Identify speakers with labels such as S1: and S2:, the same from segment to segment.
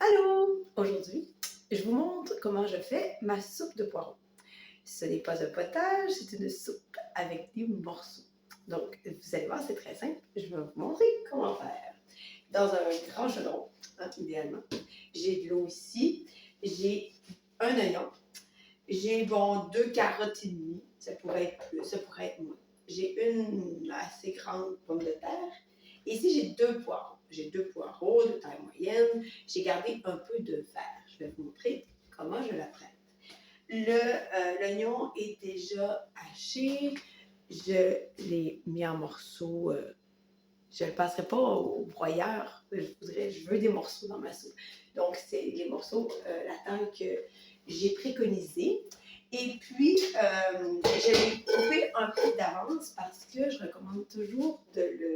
S1: Allô! Aujourd'hui, je vous montre comment je fais ma soupe de poireaux. Ce n'est pas un potage, c'est une soupe avec des morceaux. Donc, vous allez voir, c'est très simple. Je vais vous montrer comment faire. Dans un grand chaudron, idéalement, j'ai de l'eau ici, j'ai un oignon, j'ai deux carottes et demie, ça pourrait être plus, ça pourrait être moins. J'ai une assez grande pomme de terre. Ici, j'ai deux poireaux. J'ai deux poireaux de taille moyenne. J'ai gardé un peu de verre. Je vais vous montrer comment je la prête. L'oignon est déjà haché. Je l'ai mis en morceaux. Je ne le passerai pas au broyeur. Je veux des morceaux dans ma soupe. Donc, c'est les morceaux, la taille que j'ai préconisée. Et puis, je l'ai coupé un peu d'avance parce que je recommande toujours de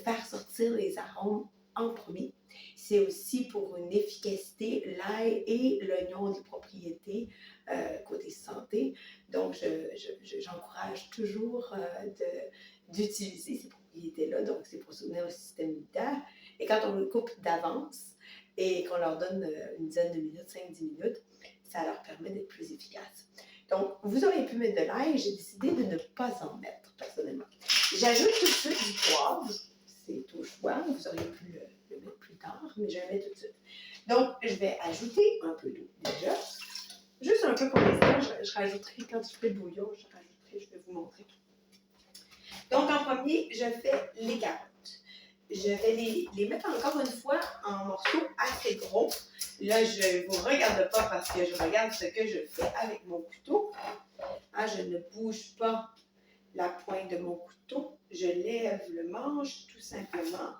S1: faire sortir les arômes en premier. C'est aussi pour une efficacité. L'ail et l'oignon ont des propriétés côté santé. Donc, j'encourage toujours d'utiliser ces propriétés-là. Donc, c'est pour soutenir le système immunitaire. Et quand on le coupe d'avance et qu'on leur donne une dizaine de minutes, 5-10 minutes, ça leur permet d'être plus efficaces. Donc, vous auriez pu mettre de l'ail. J'ai décidé de ne pas en mettre, personnellement. J'ajoute tout de suite du poivre. C'est au choix. Vous auriez pu le mettre plus tard, mais je le mets tout de suite. Donc, je vais ajouter un peu d'eau déjà. Juste un peu pour l'instant. Je rajouterai quand je fais le bouillon. Je vais vous montrer. Donc, en premier, je fais les carottes. Je vais les mettre encore une fois en morceaux assez gros. Là, je ne vous regarde pas parce que je regarde ce que je fais avec mon couteau. Je ne bouge pas la pointe de mon couteau. Je lève le manche tout simplement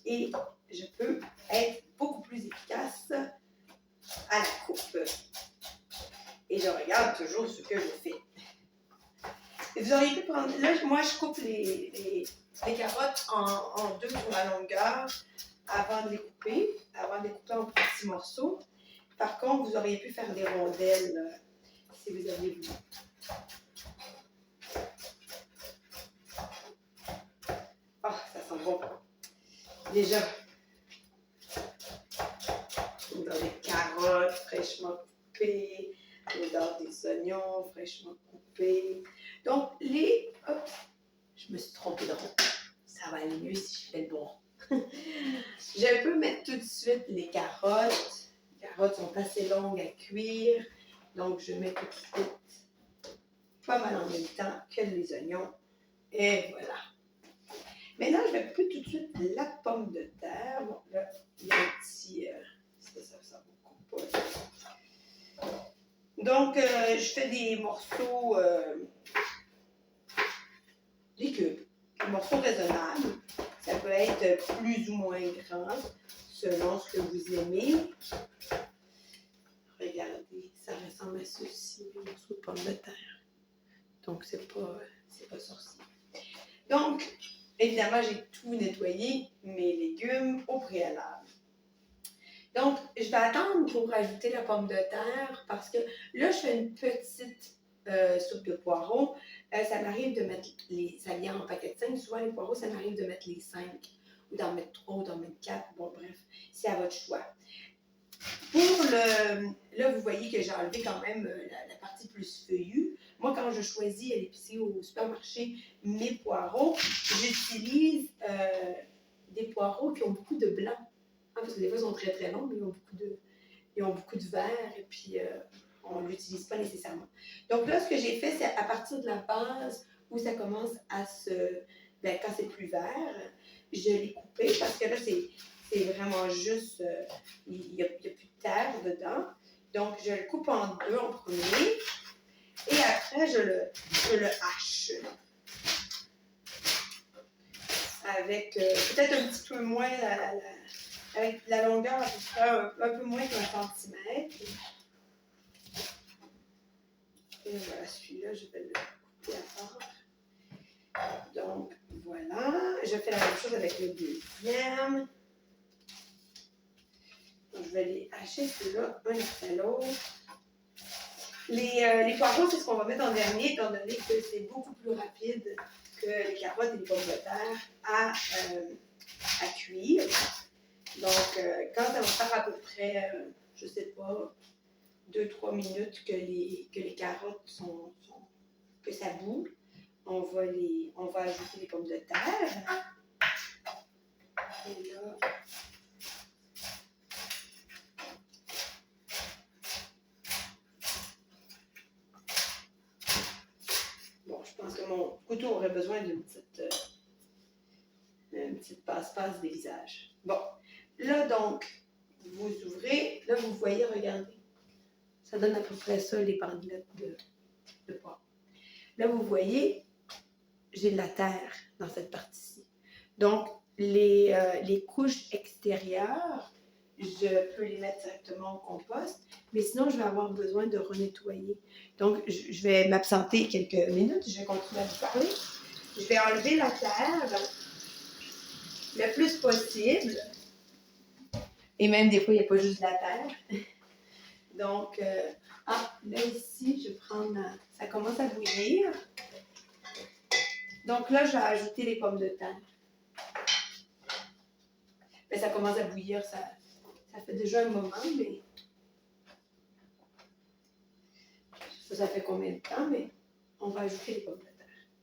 S1: et je peux être beaucoup plus efficace à la coupe. Et je regarde toujours ce que je fais. Et vous auriez pu prendre... Là, moi, je coupe les carottes en deux sur la longueur avant de les couper en petits morceaux. Par contre, vous auriez pu faire des rondelles si vous aviez voulu. Ah, ça sent bon. Déjà, l'odeur des carottes fraîchement coupées, l'odeur des oignons fraîchement coupés. Donc, hop, je me suis trompée de rond. Ça va aller mieux si je fais le bon rond. Je peux mettre tout de suite les carottes. Les carottes sont assez longues à cuire. Donc, je mets tout de suite pas mal en même temps que les oignons. Et voilà. Maintenant, je vais couper tout de suite la pomme de terre. Bon, là, il y a un petit... ça vous coupe pas. Donc, je fais des morceaux... des cubes. Des morceaux raisonnables. Ça peut être plus ou moins grand, selon ce que vous aimez. Regardez, ça ressemble à ceci, des morceaux de pommes de terre. Donc, c'est pas sorcier. Donc, évidemment, j'ai tout nettoyé, mes légumes au préalable. Donc, je vais attendre pour rajouter la pomme de terre parce que là, je fais une petite soupe de poireaux. Ça m'arrive de mettre ça vient en paquet de 5. Souvent, les poireaux, ça m'arrive de mettre les 5 ou d'en mettre 3 ou d'en mettre 4. Bon, bref, c'est à votre choix. Là, vous voyez que j'ai enlevé quand même la partie plus feuillue. Moi, quand je choisis à l'épicerie ou au supermarché mes poireaux, j'utilise des poireaux qui ont beaucoup de blanc. Parce que des fois, ils sont très très longs, mais ils ont beaucoup de vert et puis on ne l'utilise pas nécessairement. Donc là, ce que j'ai fait, c'est à partir de la base où ça commence à quand c'est plus vert, je l'ai coupé parce que là, c'est vraiment juste, il n'y a plus de terre dedans. Donc, je le coupe en deux en premier et après, je le hache. Avec peut-être un petit peu moins avec la longueur à peu près un peu moins d'1 centimètre. Et voilà, celui-là, je vais le couper à part. Donc, voilà. Je fais la même chose avec le deuxième. Donc, je vais les hacher ceux-là, un après l'autre. Les poireaux, c'est ce qu'on va mettre en dernier, étant donné que c'est beaucoup plus rapide que les carottes et les pommes de terre à cuire. Donc, quand ça va faire à peu près, je sais pas, 2-3 minutes que les carottes que ça bout, on va ajouter les pommes de terre. Et là, bon, je pense que mon couteau aurait besoin d'une petite passe-passe des visages. Bon, là donc, vous ouvrez, là vous voyez, regardez, ça donne à peu près ça, les bandelettes de poivre. Là vous voyez, j'ai de la terre dans cette partie-ci. Donc, les couches extérieures, je peux les mettre directement au compost, mais sinon, je vais avoir besoin de renettoyer. Donc, je vais m'absenter quelques minutes, je vais continuer à vous parler. Je vais enlever la terre le plus possible. Et même des fois, il n'y a pas juste de la terre. Donc, là ici, je vais prendre ça commence à bouillir. Donc là, je vais ajouter les pommes de terre. Mais ça commence à bouillir, ça fait déjà un moment, mais ça fait combien de temps, mais on va ajouter les pommes de terre.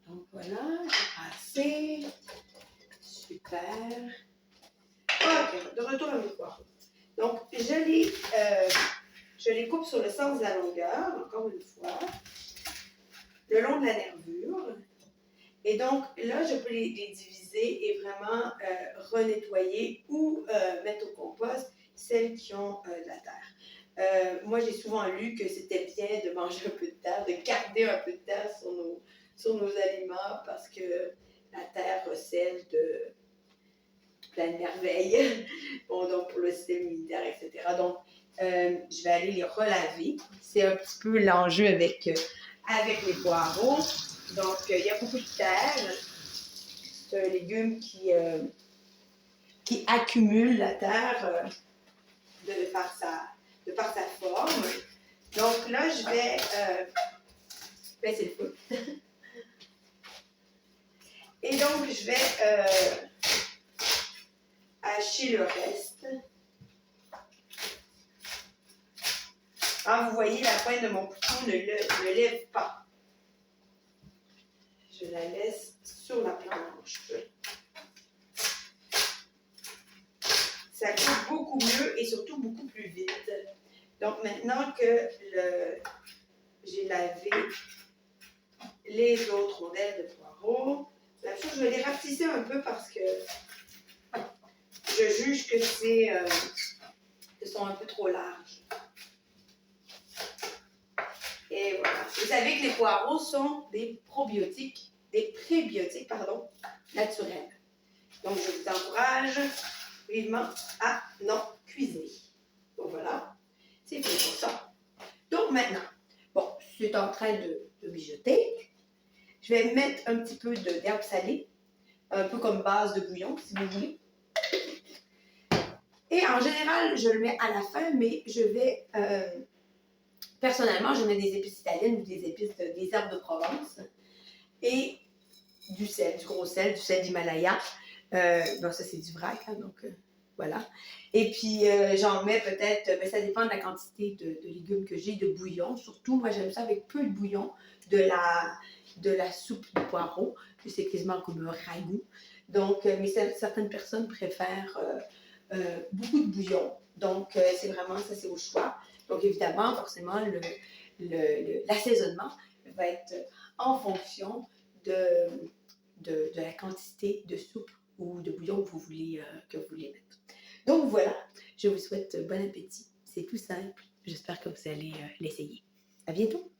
S1: Donc voilà, j'ai passé. Super. Ok, de retour à mes poireaux. Donc, je les coupe sur le sens de la longueur, encore une fois, le long de la nervure. Et donc, là, je peux les diviser et vraiment renettoyer ou mettre au compost celles qui ont de la terre. Moi, j'ai souvent lu que c'était bien de manger un peu de terre, de garder un peu de terre sur nos aliments parce que la terre recèle de plein de merveilles, bon, donc pour le système immunitaire, etc. Donc, je vais aller les relaver. C'est un petit peu l'enjeu avec les poireaux. Donc, il y a beaucoup de terre. C'est un légume qui accumule la terre de par sa forme. Donc là, je vais... c'est le feu. Et donc, je vais hacher le reste. Vous voyez, la pointe de mon couteau ne lève pas. Je la laisse sur la planche. Ça coupe beaucoup mieux et surtout beaucoup plus vite. Donc maintenant que j'ai lavé les autres rondelles de poireaux, la chose, je vais les rapetisser un peu parce que je juge que qu'ils sont un peu trop larges. Et voilà. Vous savez que les poireaux sont des prébiotiques naturels. Donc, je vous encourage vivement à non cuisiner. Donc, voilà. C'est fait pour ça. Donc, maintenant, bon, c'est en train de mijoter. Je vais mettre un petit peu d'herbe salée, un peu comme base de bouillon, si vous voulez. Et en général, je le mets à la fin, mais je vais... personnellement, je mets des épices italiennes ou des herbes de Provence et du sel, du gros sel, du sel d'Himalaya. Bon, ça, c'est du vrac, hein, donc voilà. Et puis, j'en mets peut-être, mais ça dépend de la quantité de légumes que j'ai, de bouillon. Surtout, moi, j'aime ça avec peu de bouillon, de la soupe de poireaux, c'est quasiment comme un ragoût. Donc, mais certaines personnes préfèrent beaucoup de bouillon. Donc, c'est vraiment, ça, c'est au choix. Donc, évidemment, forcément, l'assaisonnement va être en fonction de la quantité de soupe ou de bouillon que vous voulez mettre. Donc, voilà, je vous souhaite bon appétit. C'est tout simple. J'espère que vous allez l'essayer. À bientôt!